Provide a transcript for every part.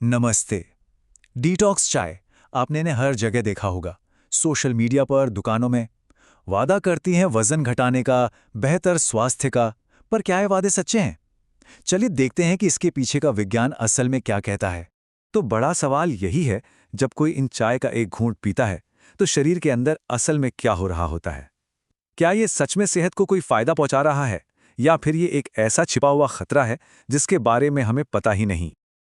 नमस्ते। डिटॉक्स चाय आपने ने हर जगह देखा होगा। सोशल मीडिया पर, दुकानों में। वादा करती हैं वजन घटाने का, बेहतर स्वास्थ्य का। पर क्या ये वादे सच्चे हैं? चलिए देखते हैं कि इसके पीछे का विज्ञान असल में क्या कहता है। तो बड़ा सवाल यही है, जब कोई इन चाय का एक घूंट पीता है तो शरीर के अंदर असल में क्या हो रहा होता है? क्या ये सच में सेहत को कोई फायदा पहुंचा रहा है, या फिर ये एक ऐसा छिपा हुआ खतरा है जिसके बारे में हमें पता ही नहीं?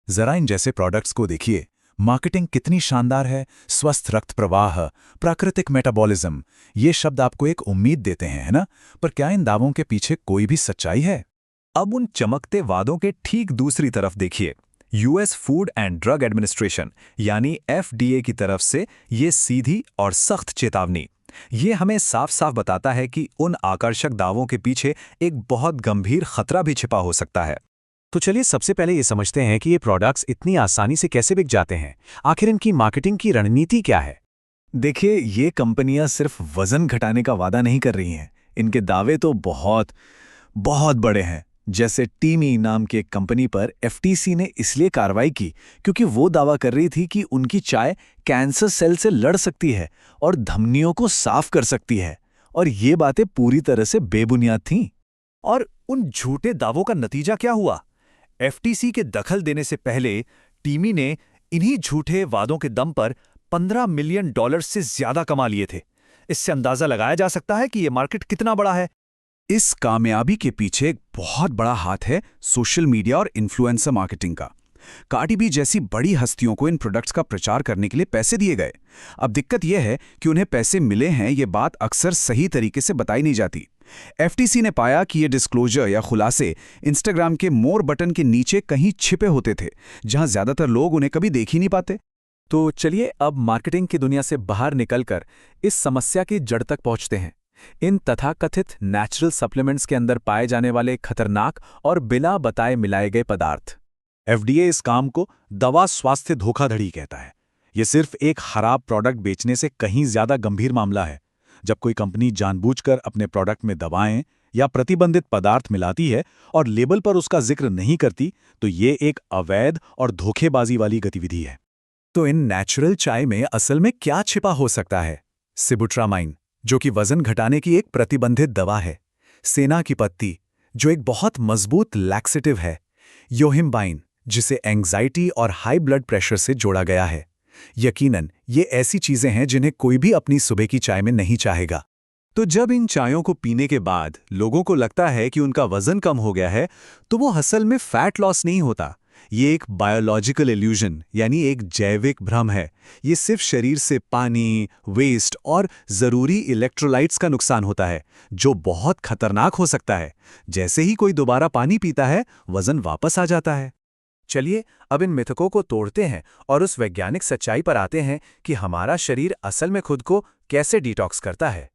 जरा इन जैसे प्रोडक्ट्स को देखिए। मार्केटिंग कितनी शानदार है। स्वस्थ रक्त प्रवाह, प्राकृतिक मेटाबॉलिज्म, ये शब्द आपको एक उम्मीद देते हैं, है ना? पर क्या इन दावों के पीछे कोई भी सच्चाई है? अब उन चमकते वादों के ठीक दूसरी तरफ देखिए। US food and drug administration यानी एफडीए की तरफ से ये सीधी और सख्त चेतावनी। ये हमें साफ साफ बताता है कि उन आकर्षक दावों के पीछे एक बहुत गंभीर खतरा भी छिपा हो सकता है। तो चलिए सबसे पहले ये समझते हैं कि ये प्रोडक्ट्स इतनी आसानी से कैसे बिक जाते हैं। आखिर इनकी मार्केटिंग की रणनीति क्या है? देखिए, ये कंपनियां सिर्फ वजन घटाने का वादा नहीं कर रही हैं। इनके दावे तो बहुत बहुत बड़े हैं। जैसे टीमी नाम की एक कंपनी पर एफटीसी ने इसलिए कार्रवाई की क्योंकि वो दावा कर रही थी कि उनकी चाय कैंसर सेल से लड़ सकती है और धमनियों को साफ कर सकती है। और ये बातें पूरी तरह से बेबुनियाद थीं। और उन झूठे दावों का नतीजा क्या हुआ? एफटीसी के दखल देने से पहले टीमी ने इन्हीं झूठे वादों के दम पर $15 मिलियन से ज्यादा कमा लिए थे। इससे अंदाजा लगाया जा सकता है कि यह मार्केट कितना बड़ा है। इस कामयाबी के पीछे एक बहुत बड़ा हाथ है सोशल मीडिया और इन्फ्लुएंसर मार्केटिंग का। कार्डी बी जैसी बड़ी हस्तियों को इन प्रोडक्ट्स का प्रचार करने के लिए पैसे दिए गए। अब दिक्कत यह है कि उन्हें पैसे मिले हैं, ये बात अक्सर सही तरीके से बताई नहीं जाती। एफटीसी ने पाया कि ये डिस्क्लोजर या खुलासे इंस्टाग्राम के मोर बटन के नीचे कहीं छिपे होते थे, जहां ज्यादातर लोग उन्हें कभी देख ही नहीं पाते। तो चलिए अब मार्केटिंग की दुनिया से बाहर निकलकर इस समस्या की जड़ तक पहुंचते हैं। इन तथाकथित नेचुरल सप्लीमेंट्स के अंदर पाए जाने वाले खतरनाक और बिना बताए मिलाए गए पदार्थ। एफडीए इस काम को दवा स्वास्थ्य धोखाधड़ी कहता है। यह सिर्फ एक खराब प्रोडक्ट बेचने से कहीं ज्यादा गंभीर मामला है। जब कोई कंपनी जानबूझकर अपने प्रोडक्ट में दवाएं या प्रतिबंधित पदार्थ मिलाती है और लेबल पर उसका जिक्र नहीं करती, तो ये एक अवैध और धोखेबाजी वाली गतिविधि है। तो इन नेचुरल चाय में असल में क्या छिपा हो सकता है? सिबुट्रामाइन, जो कि वजन घटाने की एक प्रतिबंधित दवा है। सेना की पत्ती, जो एक बहुत मजबूत लैक्सेटिव है। योहिम्बाइन, जिसे एंग्जाइटी और हाई ब्लड प्रेशर से जोड़ा गया है। यकीनन ये ऐसी चीजें हैं जिन्हें कोई भी अपनी सुबह की चाय में नहीं चाहेगा। तो जब इन चायों को पीने के बाद लोगों को लगता है कि उनका वजन कम हो गया है, तो वो असल में फैट लॉस नहीं होता। ये एक बायोलॉजिकल इल्यूजन यानी एक जैविक भ्रम है। ये सिर्फ शरीर से पानी, वेस्ट और जरूरी इलेक्ट्रोलाइट्स का नुकसान होता है, जो बहुत खतरनाक हो सकता है। जैसे ही कोई दोबारा पानी पीता है, वजन वापस आ जाता है। चलिए अब इन मिथकों को तोड़ते हैं और उस वैज्ञानिक सच्चाई पर आते हैं कि हमारा शरीर असल में खुद को कैसे डिटॉक्स करता है।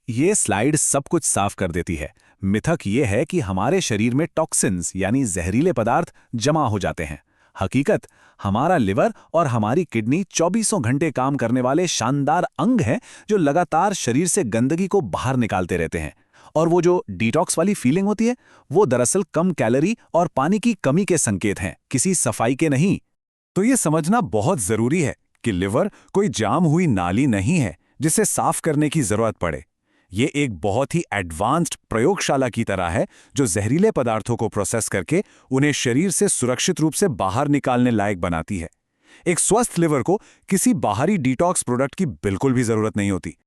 ये स्लाइड सब कुछ साफ कर देती है। मिथक ये है कि हमारे शरीर में टॉक्सिन्स यानी जहरीले पदार्थ जमा हो जाते हैं। हकीकत, हमारा लिवर और हमारी किडनी 24 घंटे काम करने वाले शानदार अंग हैं जो लगातार शरीर से गंदगी को बाहर निकालते रहते हैं। और वो जो डिटॉक्स वाली फीलिंग होती है, वो दरअसल कम कैलोरी और पानी की कमी के संकेत हैं, किसी सफाई के नहीं। तो ये समझना बहुत जरूरी है कि लिवर कोई जाम हुई नाली नहीं है जिसे साफ करने की जरूरत पड़े। ये एक बहुत ही एडवांस्ड प्रयोगशाला की तरह है जो जहरीले पदार्थों को प्रोसेस करके उन्हें शरीर से सुरक्षित रूप से बाहर निकालने लायक बनाती है। एक स्वस्थ लिवर को किसी बाहरी डिटॉक्स प्रोडक्ट की बिल्कुल भी जरूरत नहीं होती।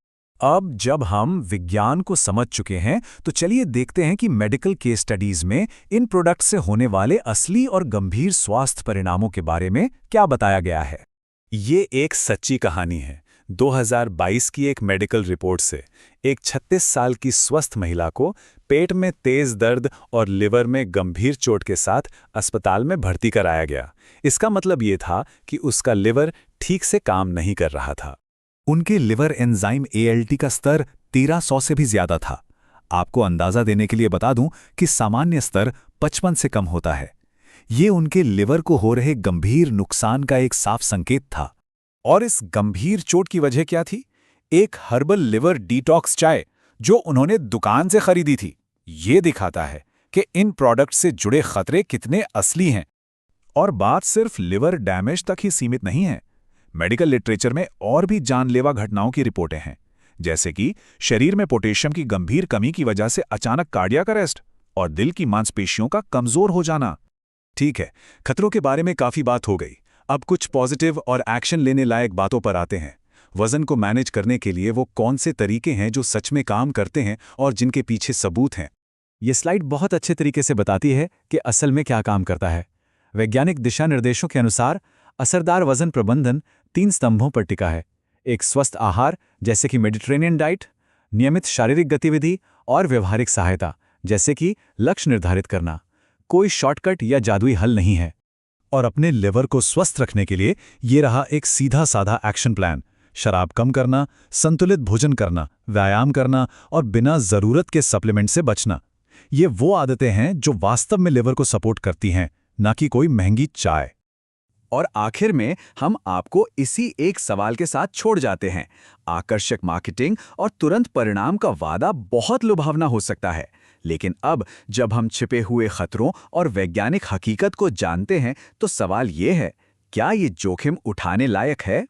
अब जब हम विज्ञान को समझ चुके हैं, तो चलिए देखते हैं कि मेडिकल केस स्टडीज में इन प्रोडक्ट से होने वाले असली और गंभीर स्वास्थ्य परिणामों के बारे में क्या बताया गया है। ये एक सच्ची कहानी है। 2022 की एक मेडिकल रिपोर्ट से एक 36 साल की स्वस्थ महिला को पेट में तेज दर्द और लिवर में गंभीर चोट के साथ अस्पताल में भर्ती कराया गया। इसका मतलब ये था कि उसका लिवर ठीक से काम नहीं कर रहा था। उनके लिवर एंजाइम ALT का स्तर 1300 से भी ज्यादा था। आपको अंदाजा देने के लिए बता दूं कि सामान्य स्तर 55 से कम होता है। ये उनके लिवर को हो रहे गंभीर नुकसान का एक साफ संकेत था। और इस गंभीर चोट की वजह क्या थी? एक हर्बल लिवर डिटॉक्स चाय जो उन्होंने दुकान से खरीदी थी। ये दिखाता है कि इन प्रोडक्ट से जुड़े खतरे कितने असली हैं। और बात सिर्फ लिवर डैमेज तक ही सीमित नहीं है। मेडिकल लिटरेचर में और भी जानलेवा घटनाओं की रिपोर्टें हैं, जैसे कि शरीर में पोटेशियम की गंभीर कमी की वजह से अचानक कार्डियक अरेस्ट और दिल की मांसपेशियों का कमजोर हो जाना। ठीक है, खतरों के बारे में काफी बात हो गई। अब कुछ पॉजिटिव और एक्शन लेने लायक बातों पर आते हैं। वजन को मैनेज करने के लिए वो कौन से तरीके हैं जो सच में काम करते हैं और जिनके पीछे सबूत हैं। ये स्लाइड बहुत अच्छे तरीके से बताती है कि असल में क्या काम करता है। वैज्ञानिक दिशा निर्देशों के अनुसार असरदार वजन प्रबंधन 3 स्तंभों पर टिका है। एक स्वस्थ आहार जैसे कि मेडिटेरेनियन डाइट, नियमित शारीरिक गतिविधि और व्यवहारिक सहायता जैसे कि लक्ष्य निर्धारित करना। कोई शॉर्टकट या जादुई हल नहीं है। और अपने लिवर को स्वस्थ रखने के लिए ये रहा एक सीधा साधा एक्शन प्लान। शराब कम करना, संतुलित भोजन करना, व्यायाम करना और बिना जरूरत के सप्लीमेंट से बचना। ये वो आदतें हैं जो वास्तव में लिवर को सपोर्ट करती हैं, ना कि कोई महंगी चाय। और आखिर में हम आपको इसी एक सवाल के साथ छोड़ जाते हैं। आकर्षक मार्केटिंग और तुरंत परिणाम का वादा बहुत लुभावना हो सकता है, लेकिन अब जब हम छिपे हुए खतरों और वैज्ञानिक हकीकत को जानते हैं तो सवाल ये है, क्या ये जोखिम उठाने लायक है?